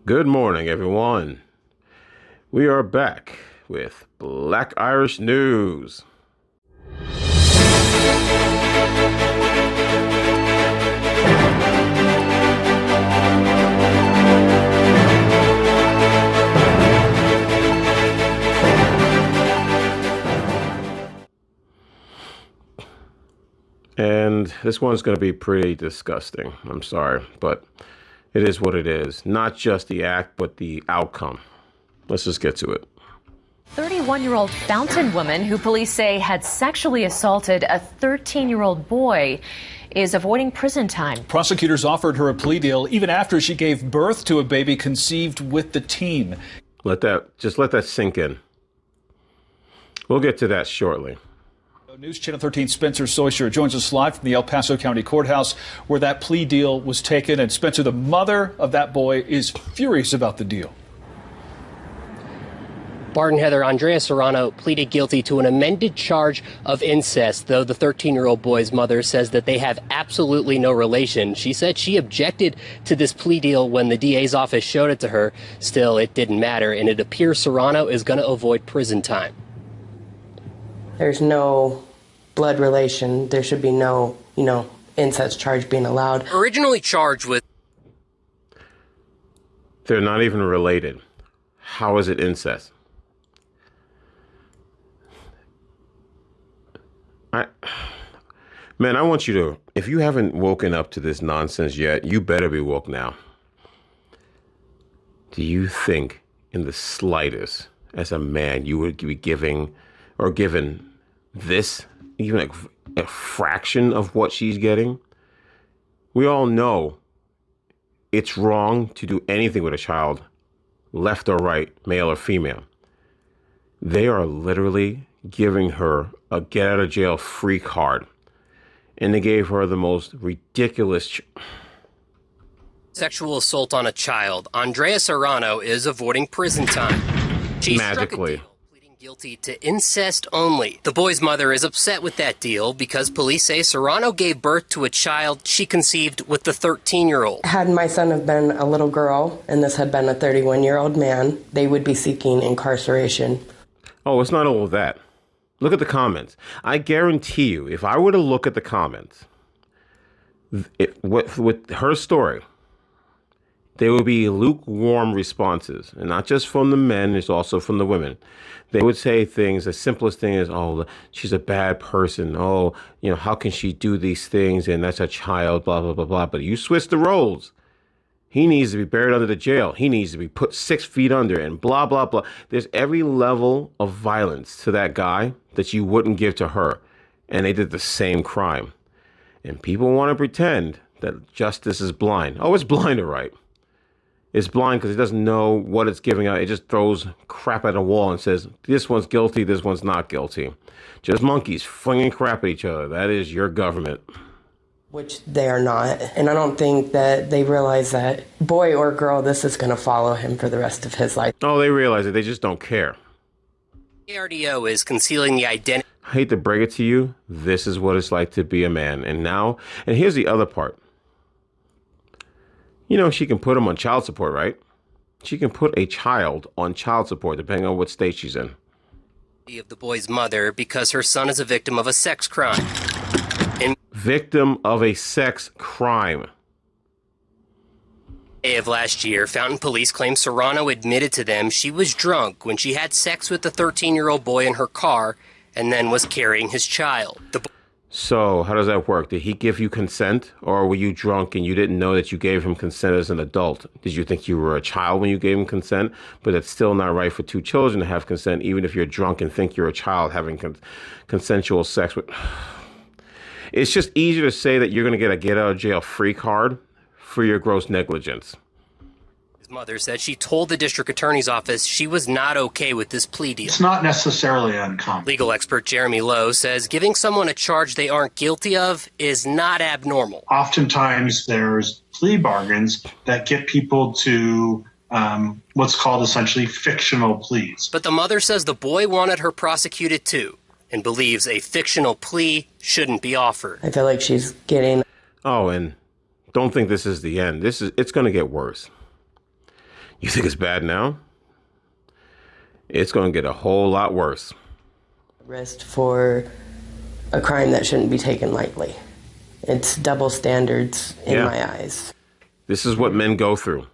Good morning, everyone. We are back with Black Irish News. And this one's going to be pretty disgusting. I'm sorry, but it is what it is. Not just the act, but the outcome. Let's just get to it. 31-year-old Fountain woman who police say had sexually assaulted a 13-year-old boy is avoiding prison time. Prosecutors offered her a plea deal even after she gave birth to a baby conceived with the teen. Let that sink in. We'll get to that shortly. News Channel 13 Spencer Soysher joins us live from the El Paso County Courthouse where that plea deal was taken. And Spencer, the mother of that boy, is furious about the deal. Bart and Heather, Andrea Serrano pleaded guilty to an amended charge of incest, though the 13-year-old boy's mother says that they have absolutely no relation. She said she objected to this plea deal when the DA's office showed it to her. Still, it didn't matter, and it appears Serrano is going to avoid prison time. There's no blood relation. There should be no, incest charge being allowed. Originally charged with... They're not even related. How is it incest? Man, I want you to, if you haven't woken up to this nonsense yet, you better be woke now. Do you think in the slightest, as a man, you would be giving or given this, even a fraction of what she's getting? We all know it's wrong to do anything with a child, left or right, male or female. They are literally giving her a get out of jail free card. And they gave her the most ridiculous sexual assault on a child. Andrea Serrano is avoiding prison time. She magically. Struck a deal, pleading guilty to incest only. The boy's mother is upset with that deal because police say Serrano gave birth to a child she conceived with the 13-year-old. Had my son have been a little girl and this had been a 31-year-old man, they would be seeking incarceration. Oh, it's not all of that. Look at the comments. I guarantee you, if I were to look at the comments, with her story, there would be lukewarm responses. And not just from the men, it's also from the women. They would say things, the simplest thing is, oh, she's a bad person. Oh, how can she do these things? And that's a child, blah, blah, blah, blah. But you switch the roles. He needs to be buried under the jail. He needs to be put 6 feet under and blah, blah, blah. There's every level of violence to that guy that you wouldn't give to her. And they did the same crime. And people want to pretend that justice is blind. Oh, it's blind, all right. It's blind because it doesn't know what it's giving out. It just throws crap at a wall and says, this one's guilty, this one's not guilty. Just monkeys flinging crap at each other. That is your government. Which they are not. And I don't think that they realize that, boy or girl, this is going to follow him for the rest of his life. Oh, they realize it. They just don't care. ARDO is concealing the identity. I hate to break it to you. This is what it's like to be a man. And here's the other part. She can put him on child support, right? She can put a child on child support, depending on what state she's in. Of the boy's mother because her son is a victim of a sex crime. Victim of a sex crime. May of last year, Fountain police claim Serrano admitted to them she was drunk when she had sex with the 13-year-old boy in her car and then was carrying his child. So how does that work? Did he give you consent, or were you drunk and you didn't know that you gave him consent as an adult? Did you think you were a child when you gave him consent? But it's still not right for two children to have consent, even if you're drunk and think you're a child having consensual sex with... It's just easier to say that you're going to get a get out of jail free card for your gross negligence. His mother said she told the district attorney's office she was not okay with this plea deal. It's not necessarily uncommon. Legal expert Jeremy Lowe says giving someone a charge they aren't guilty of is not abnormal. Oftentimes there's plea bargains that get people to what's called essentially fictional pleas. But the mother says the boy wanted her prosecuted too, and believes a fictional plea shouldn't be offered. I feel like she's getting... Oh, and don't think this is the end. It's going to get worse. You think it's bad now? It's going to get a whole lot worse. Arrest for a crime that shouldn't be taken lightly. It's double standards in my eyes. This is what men go through.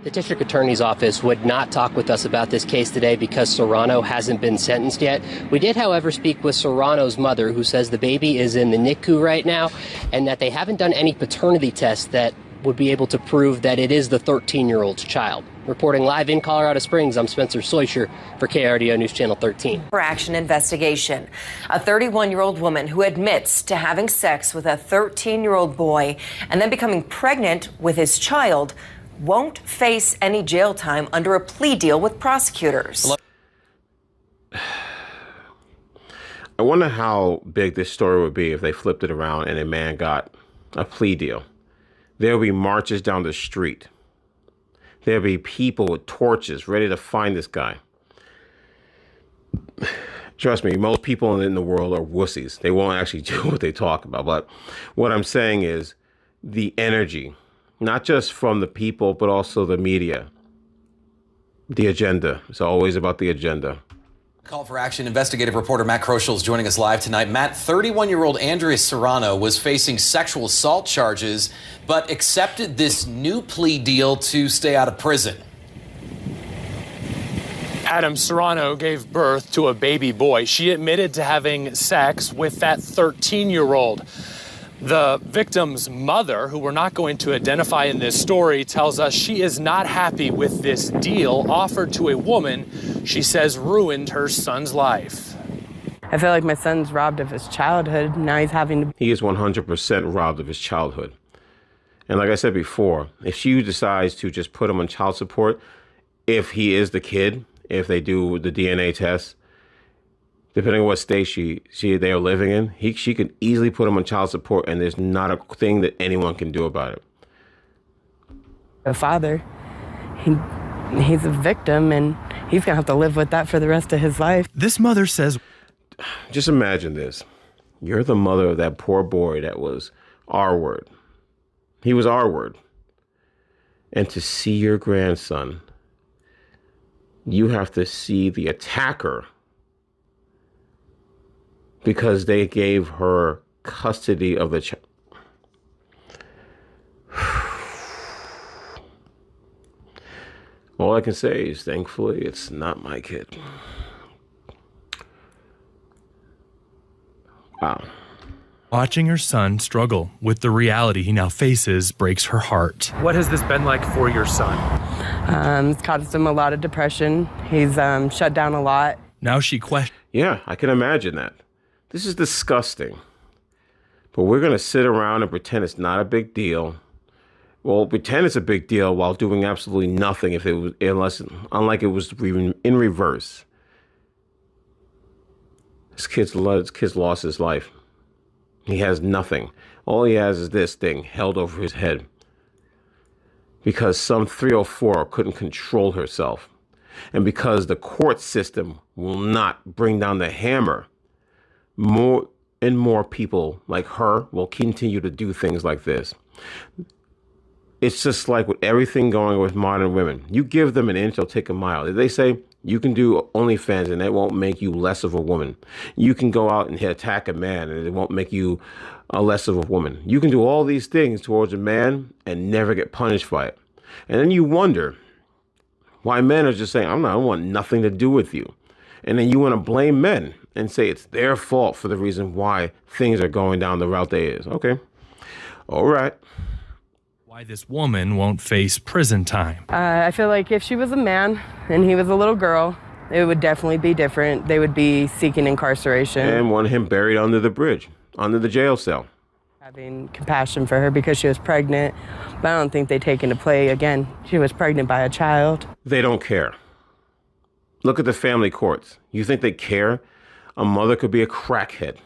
The district attorney's office would not talk with us about this case today because Serrano hasn't been sentenced yet. We did, however, speak with Serrano's mother, who says the baby is in the NICU right now and that they haven't done any paternity tests that would be able to prove that it is the 13-year-old's child. Reporting live in Colorado Springs, I'm Spencer Soisher for KRDO News Channel 13. For action investigation, a 31-year-old woman who admits to having sex with a 13-year-old boy and then becoming pregnant with his child won't face any jail time under a plea deal with prosecutors. I wonder how big this story would be if they flipped it around and a man got a plea deal. There'll be marches down the street. There'll be people with torches ready to find this guy. Trust me, most people in the world are wussies. They won't actually do what they talk about. But what I'm saying is the energy, not just from the people, but also the media. The agenda. It's always about the agenda. Call for Action investigative reporter Matt Kroschel is joining us live tonight. Matt, 31-year-old Andrea Serrano was facing sexual assault charges, but accepted this new plea deal to stay out of prison. Adam, Serrano gave birth to a baby boy. She admitted to having sex with that 13-year-old. The victim's mother, who we're not going to identify in this story, tells us she is not happy with this deal offered to a woman she says ruined her son's life. I feel like my son's robbed of his childhood. Now he's having to... He is 100% robbed of his childhood. And like I said before, if she decides to just put him on child support, if he is the kid, if they do the DNA test, depending on what state they are living in, she could easily put him on child support, and there's not a thing that anyone can do about it. A father, he's a victim, and he's going to have to live with that for the rest of his life. This mother says... Just imagine this. You're the mother of that poor boy that was R-word. He was R-word. And to see your grandson, you have to see the attacker because they gave her custody of the child. All I can say is, thankfully, it's not my kid. Wow. Watching her son struggle with the reality he now faces breaks her heart. What has this been like for your son? It's caused him a lot of depression. He's shut down a lot. Now she questions. Yeah, I can imagine that. This is disgusting. But we're going to sit around and pretend it's not a big deal. Well, pretend it's a big deal while doing absolutely nothing unlike it was in reverse. This kid's lost his life. He has nothing. All he has is this thing held over his head. Because some 304 couldn't control herself. And because the court system will not bring down the hammer, more and more people like her will continue to do things like this. It's just like with everything going with modern women. You give them an inch, they'll take a mile. They say you can do OnlyFans and it won't make you less of a woman. You can go out and attack a man and it won't make you less of a woman. You can do all these things towards a man and never get punished by it. And then you wonder why men are just saying, I want nothing to do with you. And then you want to blame men and say it's their fault for the reason why things are going down the route they is. Okay. All right. Why this woman won't face prison time. I feel like if she was a man and he was a little girl, it would definitely be different. They would be seeking incarceration. And want him buried under the bridge, under the jail cell. Having compassion for her because she was pregnant, but I don't think they take into play, again, she was pregnant by a child. They don't care. Look at the family courts. You think they care? A mother could be a crackhead.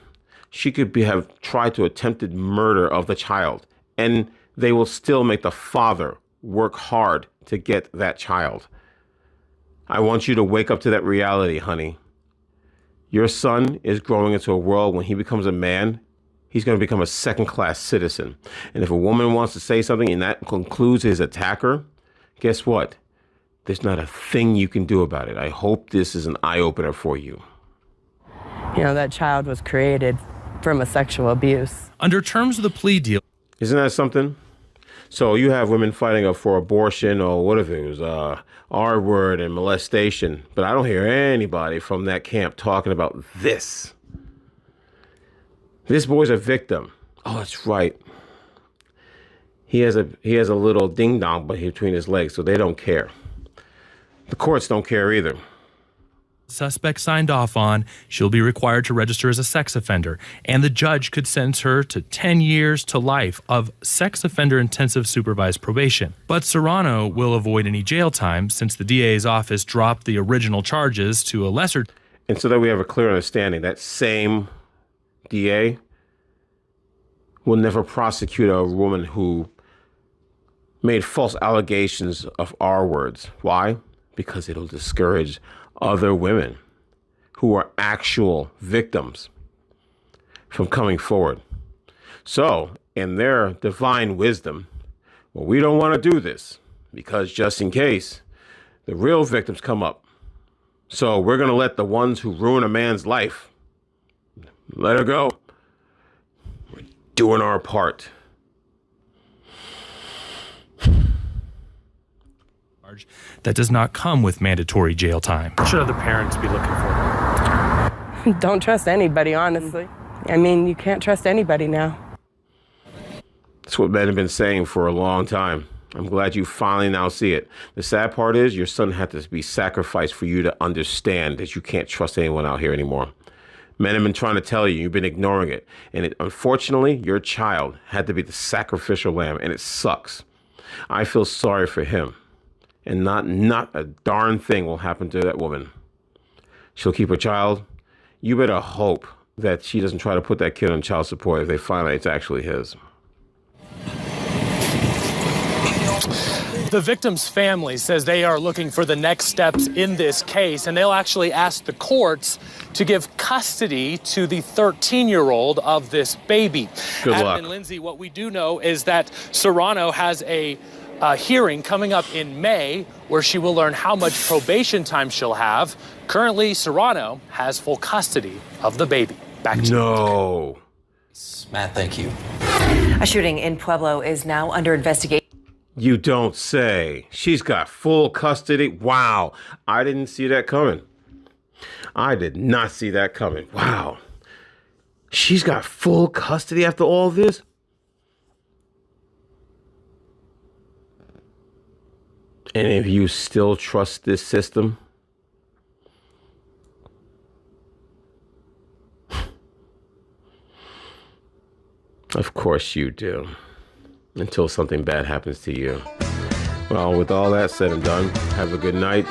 She could have tried to attempted murder of the child, and they will still make the father work hard to get that child. I want you to wake up to that reality, honey. Your son is growing into a world when he becomes a man, he's going to become a second-class citizen. And if a woman wants to say something and that concludes his attacker, guess what? There's not a thing you can do about it. I hope this is an eye-opener for you. You know, that child was created from a sexual abuse. Under terms of the plea deal. Isn't that something? So you have women fighting up for abortion or what if it was R-word and molestation, but I don't hear anybody from that camp talking about this. This boy's a victim. Oh, that's right. He has a little ding-dong between his legs, so they don't care. The courts don't care either. Suspect signed off on, she'll be required to register as a sex offender, and the judge could sentence her to 10 years to life of sex offender intensive supervised probation. But Serrano will avoid any jail time since the DA's office dropped the original charges to a lesser. And so that we have a clear understanding, that same DA will never prosecute a woman who made false allegations of R words. Why? Because it'll discourage other women who are actual victims from coming forward. So, in their divine wisdom, well, we don't want to do this because just in case the real victims come up. So we're going to let the ones who ruin a man's life, let her go. We're doing our part. That does not come with mandatory jail time. What should other parents be looking for? Don't trust anybody, honestly. I mean, you can't trust anybody now. That's what men have been saying for a long time. I'm glad you finally now see it. The sad part is your son had to be sacrificed for you to understand that you can't trust anyone out here anymore. Men have been trying to tell you, you've been ignoring it. And unfortunately, your child had to be the sacrificial lamb, and it sucks. I feel sorry for him. And not a darn thing will happen to that woman. She'll keep her child. You better hope that she doesn't try to put that kid on child support if they find out it's actually his. The victim's family says they are looking for the next steps in this case, and they'll actually ask the courts to give custody to the 13-year-old of this baby. Good Adam luck. and Lindsay, what we do know is that Serrano has a hearing coming up in May where she will learn how much probation time she'll have. Currently, Serrano has full custody of the baby. Back to you. No. Matt, thank you. A shooting in Pueblo is now under investigation. You don't say. She's got full custody. Wow. I didn't see that coming. I did not see that coming. Wow. She's got full custody after all this? And if you still trust this system, of course you do, until something bad happens to you. Well, with all that said and done, have a good night.